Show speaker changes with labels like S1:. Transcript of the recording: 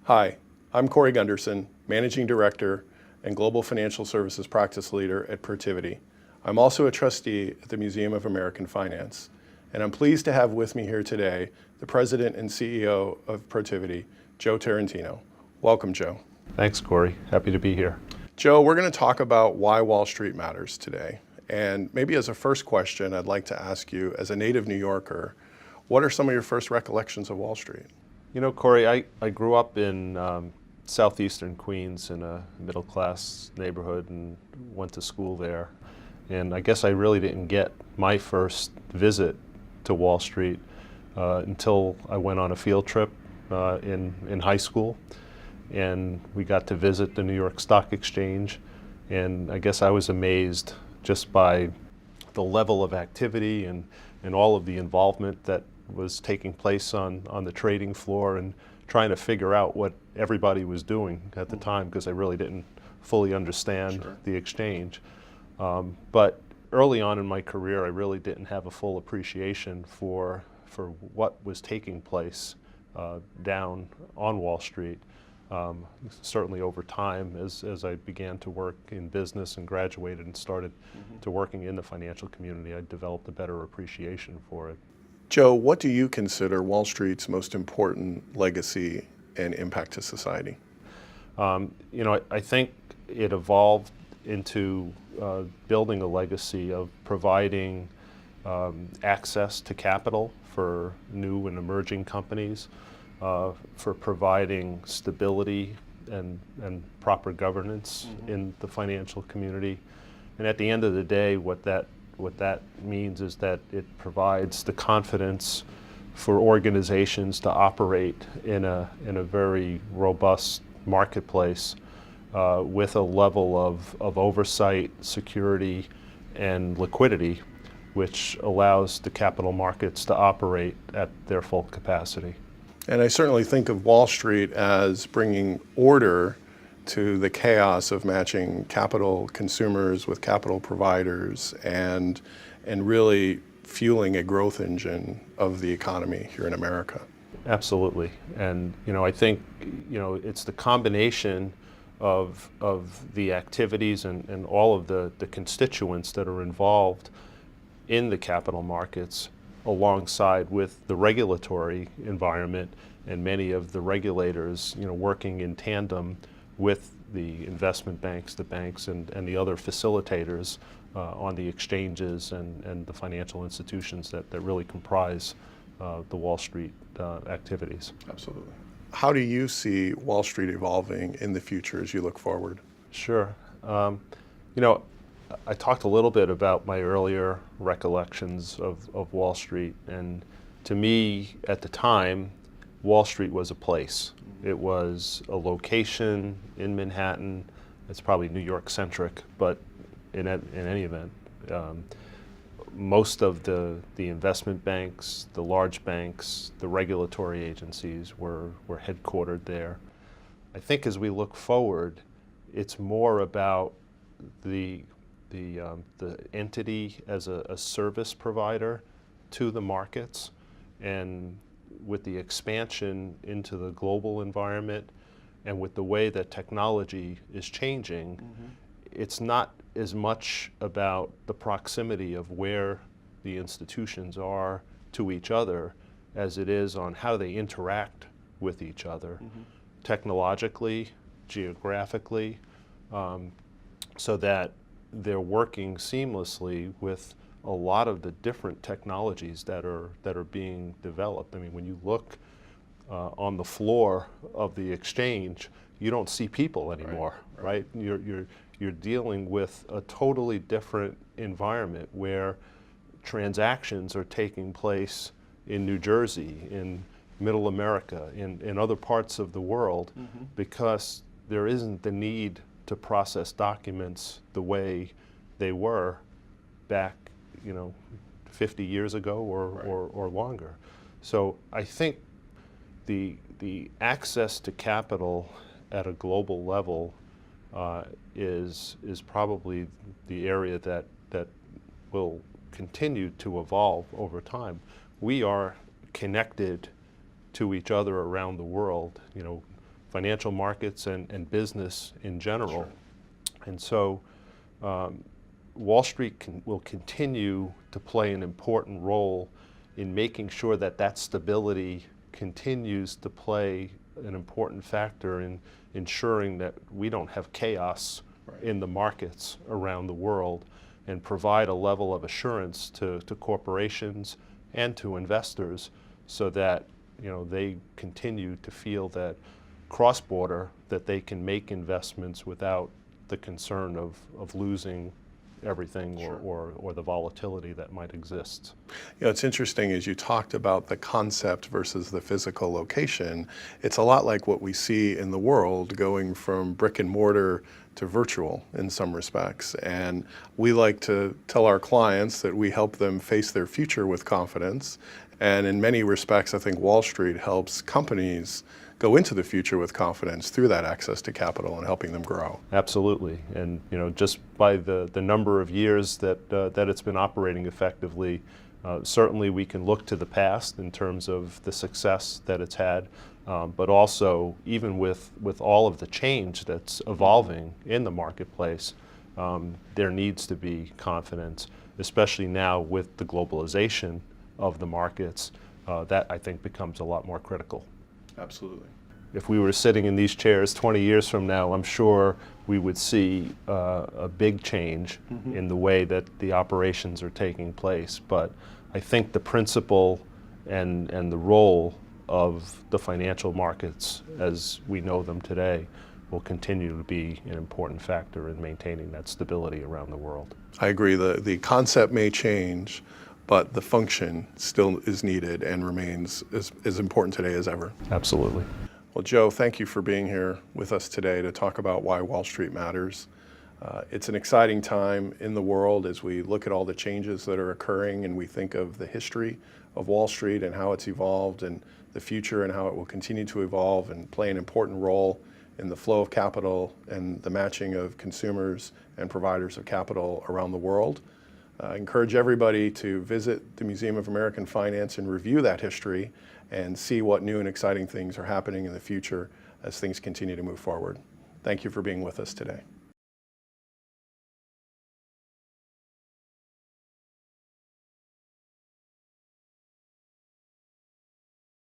S1: Hi, I'm Cory Gunderson, Managing Director and Global Financial Services Practice Leader at Protiviti. I'm also a trustee at the Museum of American Finance, and I'm pleased to have with me here today the President and CEO of Protiviti, Joe Tarantino. Welcome, Joe.
S2: Thanks, Cory. Happy to be here.
S1: Joe, we're going to talk about why Wall Street matters today. And maybe as a first question, I'd like to ask you, as a native New Yorker, what are some of your first recollections of Wall Street?
S2: You know, Cory, I grew up in southeastern Queens in a middle-class neighborhood and went to school there. And I guess I really didn't get my first visit to Wall Street until I went on a field trip in high school. And we got to visit the New York Stock Exchange. And I guess I was amazed just by the level of activity and all of the involvement that was taking place on the trading floor, and trying to figure out what everybody was doing at the time, because I really didn't fully understand the exchange. But early on in my career, I really didn't have a full appreciation for what was taking place down on Wall Street. Certainly over time, as I began to work in business and graduated and started to working in the financial community, I developed a better appreciation for it.
S1: Joe, what do you consider Wall Street's most important legacy and impact to society?
S2: You know, I think it evolved into building a legacy of providing access to capital for new and emerging companies, for providing stability and proper governance in the financial community. And at the end of the day, what that means is that it provides the confidence for organizations to operate in a very robust marketplace with a level of oversight, security, and liquidity, which allows the capital markets to operate at their full capacity.
S1: And I certainly think of Wall Street as bringing order to the chaos of matching capital consumers with capital providers, and really fueling a growth engine of the economy here in America.
S2: Absolutely. And you know, I think it's the combination of the activities and all of the constituents that are involved in the capital markets, alongside with the regulatory environment and many of the regulators, working in tandem with the investment banks, the banks, and the other facilitators on the exchanges and the financial institutions that really comprise the Wall Street activities.
S1: Absolutely. How do you see Wall Street evolving in the future as you look forward?
S2: Sure. I talked a little bit about my earlier recollections of Wall Street, and to me, at the time, Wall Street was a place. It was a location in Manhattan. It's probably New York centric, but in any event, most of the investment banks, the large banks, the regulatory agencies were headquartered there. I think as we look forward, it's more about the entity as a service provider to the markets, and with the expansion into the global environment and with the way that technology is changing, it's not as much about the proximity of where the institutions are to each other as it is on how they interact with each other, technologically, geographically, so that they're working seamlessly with a lot of the different technologies that are being developed. I mean, when you look on the floor of the exchange, you don't see people anymore, right? You're dealing with a totally different environment where transactions are taking place in New Jersey, in Middle America, in other parts of the world, because there isn't the need to process documents the way they were back 50 years ago or longer. So I think the access to capital at a global level is probably the area that will continue to evolve over time. We are connected to each other around the world, financial markets and business in general. And so Wall Street will continue to play an important role in making sure that that stability continues to play an important factor in ensuring that we don't have chaos in the markets around the world, and provide a level of assurance to corporations and to investors so that they continue to feel that cross-border, that they can make investments without the concern of losing everything or the volatility that might exist.
S1: It's interesting, as you talked about the concept versus the physical location, it's a lot like what we see in the world going from brick and mortar to virtual in some respects. And we like to tell our clients that we help them face their future with confidence. And in many respects, I think Wall Street helps companies go into the future with confidence through that access to capital and helping them grow.
S2: Absolutely, and just by the number of years that it's been operating effectively, certainly we can look to the past in terms of the success that it's had, but also even with all of the change that's evolving in the marketplace, there needs to be confidence, especially now with the globalization of the markets. That I think becomes a lot more critical.
S1: Absolutely.
S2: If we were sitting in these chairs 20 years from now, I'm sure we would see a big change in the way that the operations are taking place. But I think the principle and the role of the financial markets as we know them today will continue to be an important factor in maintaining that stability around the world.
S1: I agree. The concept may change, but the function still is needed and remains as important today as ever.
S2: Absolutely.
S1: Well, Joe, thank you for being here with us today to talk about why Wall Street matters. It's an exciting time in the world as we look at all the changes that are occurring and we think of the history of Wall Street and how it's evolved and the future and how it will continue to evolve and play an important role in the flow of capital and the matching of consumers and providers of capital around the world. I encourage everybody to visit the Museum of American Finance and review that history and see what new and exciting things are happening in the future as things continue to move forward. Thank you for being with us today.